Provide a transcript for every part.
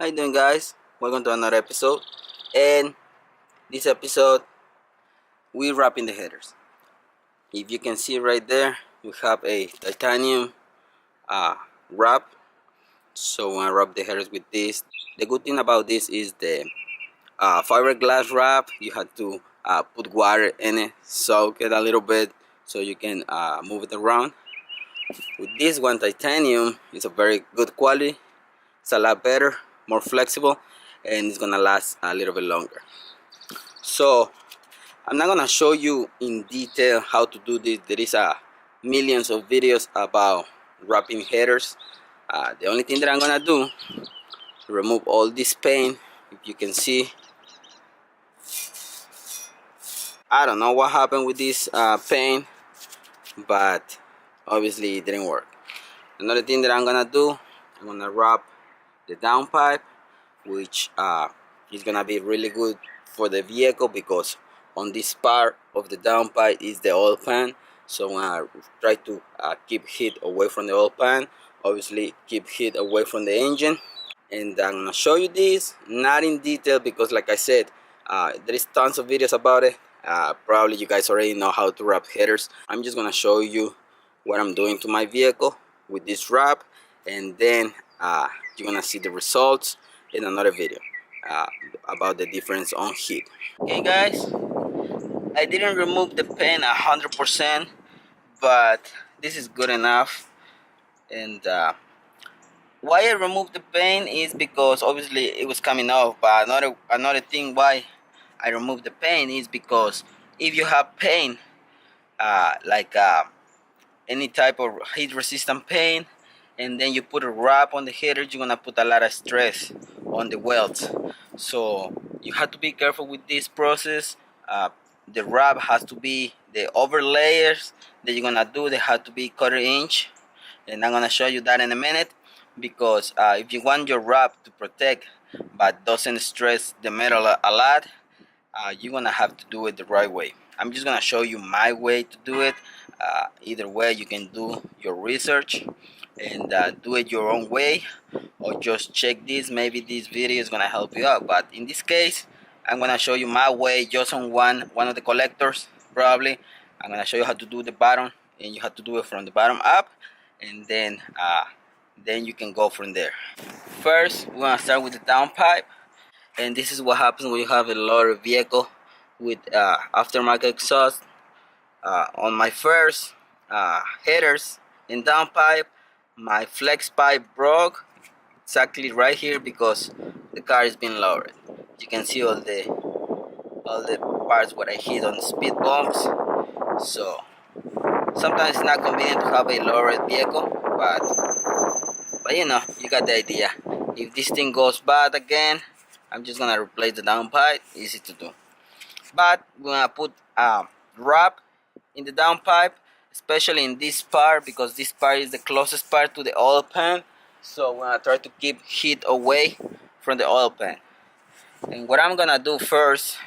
How you doing, guys? Welcome to another episode. And this episode, we're wrapping the headers. If you can see right there, we have a titanium wrap. So when I wrap the headers with this, the good thing about this is the fiberglass wrap. You have to put water in it, soak it a little bit, so you can move it around. With this one, titanium is a very good quality. It's a lot better, more flexible, and it's gonna last a little bit longer. So I'm not gonna show you in detail how to do this. There is millions of videos about wrapping headers. The only thing that I'm gonna do, remove all this paint. If you can see, I don't know what happened with this paint, but obviously it didn't work. Another thing that I'm gonna do, I'm gonna wrap the downpipe, which is gonna be really good for the vehicle because on this part of the downpipe is the oil pan. So I'm gonna try to keep heat away from the oil pan, obviously keep heat away from the engine. And I'm gonna show you this, not in detail because like I said, there is tons of videos about it. Probably you guys already know how to wrap headers. I'm just gonna show you what I'm doing to my vehicle with this wrap, and then you're gonna see the results in another video about the difference on heat. Okay, guys, I didn't remove the paint 100%, but this is good enough. And why I removed the paint is because obviously it was coming off. But another thing why I removed the paint is because if you have paint like any type of heat resistant paint, and then you put a wrap on the header, you're gonna put a lot of stress on the welds. So you have to be careful with this process. The wrap has to be, the over layers that you're gonna do, they have to be quarter inch, and I'm gonna show you that in a minute. Because if you want your wrap to protect but doesn't stress the metal a lot, you're gonna have to do it the right way. I'm just gonna show you my way to do it. Either way, you can do your research and do it your own way, or just check this. Maybe this video is gonna help you out, but in this case I'm gonna show you my way, just on one of the collectors. Probably I'm gonna show you how to do the bottom, and you have to do it from the bottom up, and then you can go from there. First we're gonna start with the downpipe, and this is what happens when you have a loader vehicle with aftermarket exhaust. On my first headers in downpipe, my flex pipe broke exactly right here because the car is being lowered. You can see all the parts where I hit on the speed bumps. So sometimes it's not convenient to have a lowered vehicle, but you know, you got the idea. If this thing goes bad again, I'm just gonna replace the downpipe. Easy to do. But we're gonna put wrap in the downpipe, especially in this part, because this part is the closest part to the oil pan. So we're gonna try to keep heat away from the oil pan. And what I'm gonna do first,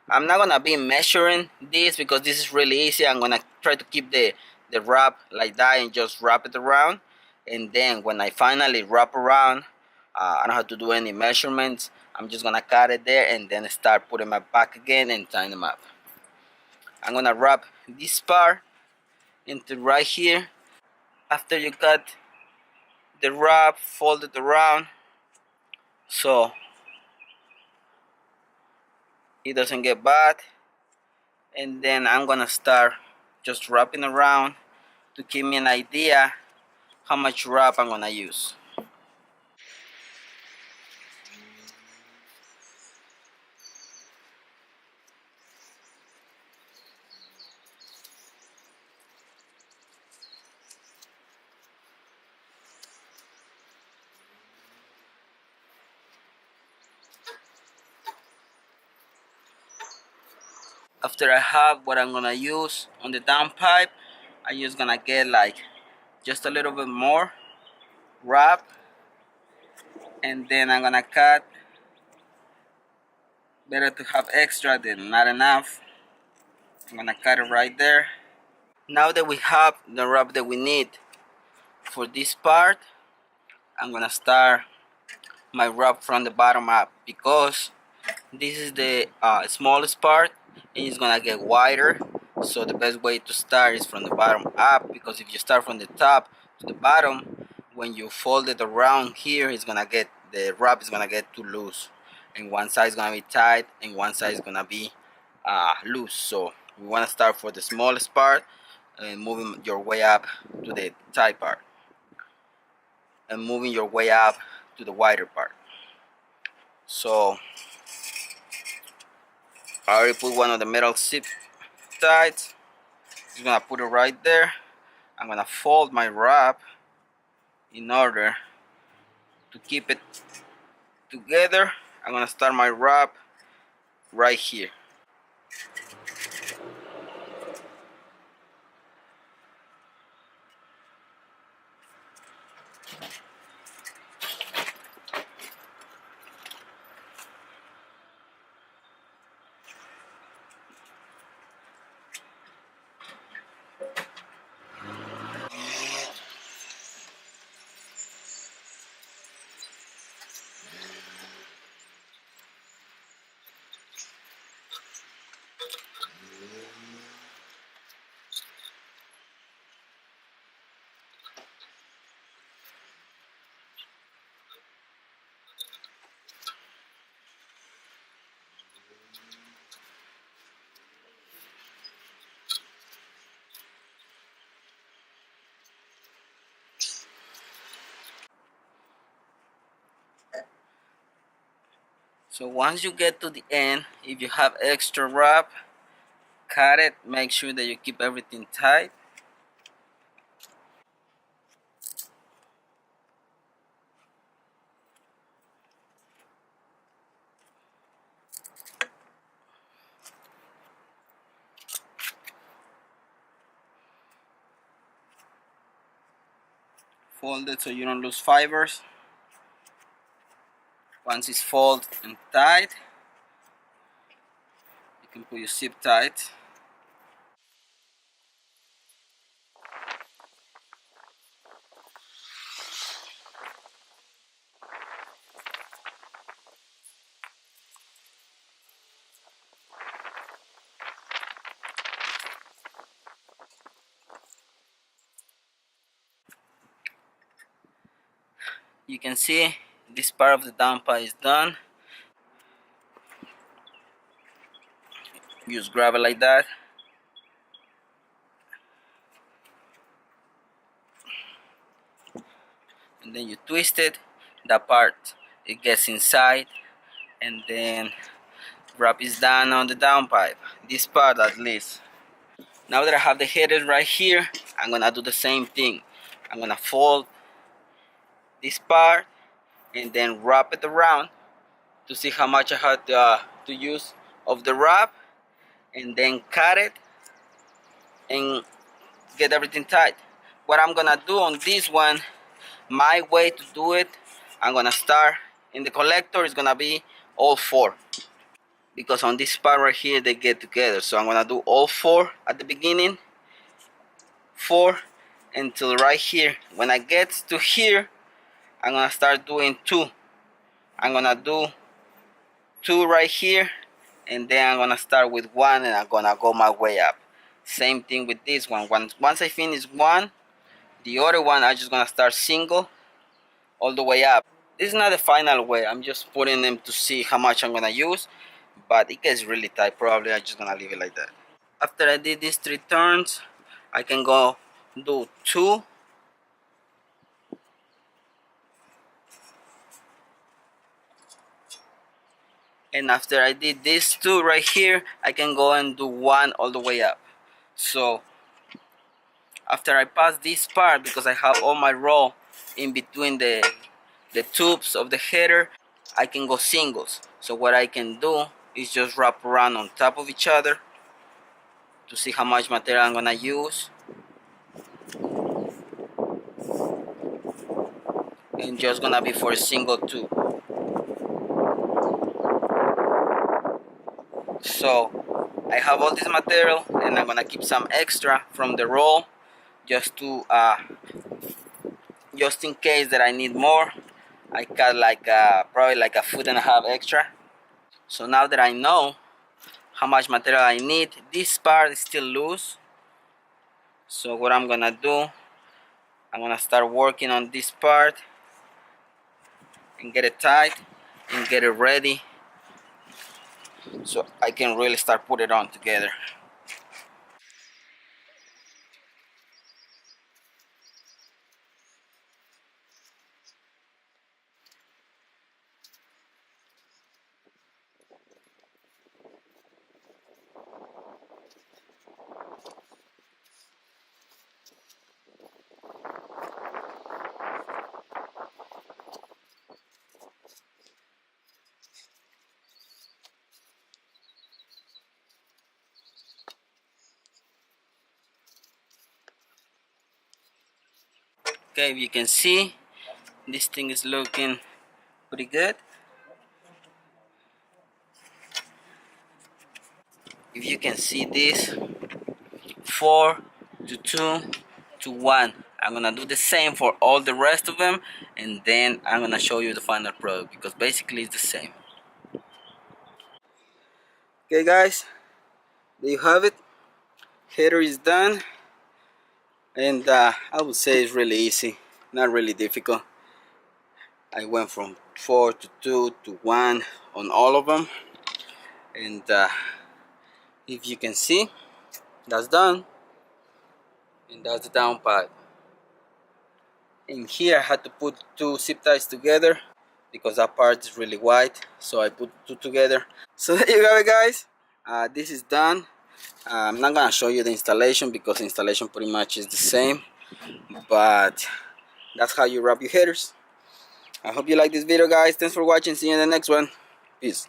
I'm not gonna be measuring this because this is really easy. I'm gonna try to keep the wrap like that and just wrap it around. And then when I finally wrap around, I don't have to do any measurements. I'm just gonna cut it there and then start putting my back again and tying them up. I'm gonna wrap this part into right here. After you cut the wrap, fold it around so it doesn't get bad. And then I'm gonna start just wrapping around to give me an idea how much wrap I'm gonna use. After I have what I'm gonna use on the downpipe, I'm just gonna get like just a little bit more wrap, and then I'm gonna cut. Better to have extra than not enough. I'm gonna cut it right there. Now that we have the wrap that we need for this part, I'm gonna start my wrap from the bottom up, because this is the smallest part and it's gonna get wider. So the best way to start is from the bottom up, because if you start from the top to the bottom, when you fold it around here, the wrap is gonna get too loose, and one side is gonna be tight and one side is gonna be loose. So we want to start for the smallest part and moving your way up to the tight part, and moving your way up to the wider part. So I already put one of the metal zip ties. Just gonna put it right there. I'm gonna fold my wrap in order to keep it together. I'm gonna start my wrap right here. So once you get to the end, if you have extra wrap, cut it. Make sure that you keep everything tight. Fold it so you don't lose fibers. Once it's folded and tight, you can put your zip tight. You can see this part of the DownPipe is done. You just grab it like that, and then you twist it. That part, it gets inside, and then wrap is done on the DownPipe. This part at least. Now that I have the header right here, I'm gonna do the same thing. I'm gonna fold this part and then wrap it around to see how much I have to use of the wrap, and then cut it and get everything tight. What I'm gonna do on this one, my way to do it, I'm gonna start in the collector. Is gonna be all four, because on this part right here they get together. So I'm gonna do all four at the beginning, four until right here. When I get to here, I'm gonna start doing two. I'm gonna do two right here, and then I'm gonna start with one, and I'm gonna go my way up. Same thing with this one. Once I finish one, the other one I'm just gonna start single all the way up. This is not the final way. I'm just putting them to see how much I'm gonna use, but it gets really tight. Probably I'm just gonna leave it like that. After I did these 3 turns, I can go do 2, and after I did these 2 right here, I can go and do 1 all the way up. So after I pass this part, because I have all my roll in between the tubes of the header, I can go singles. So what I can do is just wrap around on top of each other to see how much material I'm gonna use, and just gonna be for a single tube. So I have all this material, and I'm gonna keep some extra from the roll just to just in case that I need more, I cut like probably like a foot and a half extra. So now that I know how much material I need, this part is still loose. So what I'm gonna do, I'm gonna start working on this part and get it tight and get it ready so I can really start putting it on together. Okay, if you can see, this thing is looking pretty good. If you can see this, 4 to 2 to 1. I'm gonna do the same for all the rest of them, and then I'm gonna show you the final product because basically it's the same. Okay guys, there you have it. Header is done, and I would say it's really easy, not really difficult. I went from 4 to 2 to 1 on all of them, and if you can see, that's done, and that's the downpipe. In here I had to put 2 zip ties together because that part is really wide, so I put 2 together. So there you go guys, this is done. I'm not gonna show you the installation because the installation pretty much is the same, but that's how you wrap your headers. I hope you like this video guys. Thanks for watching. See you in the next one. Peace.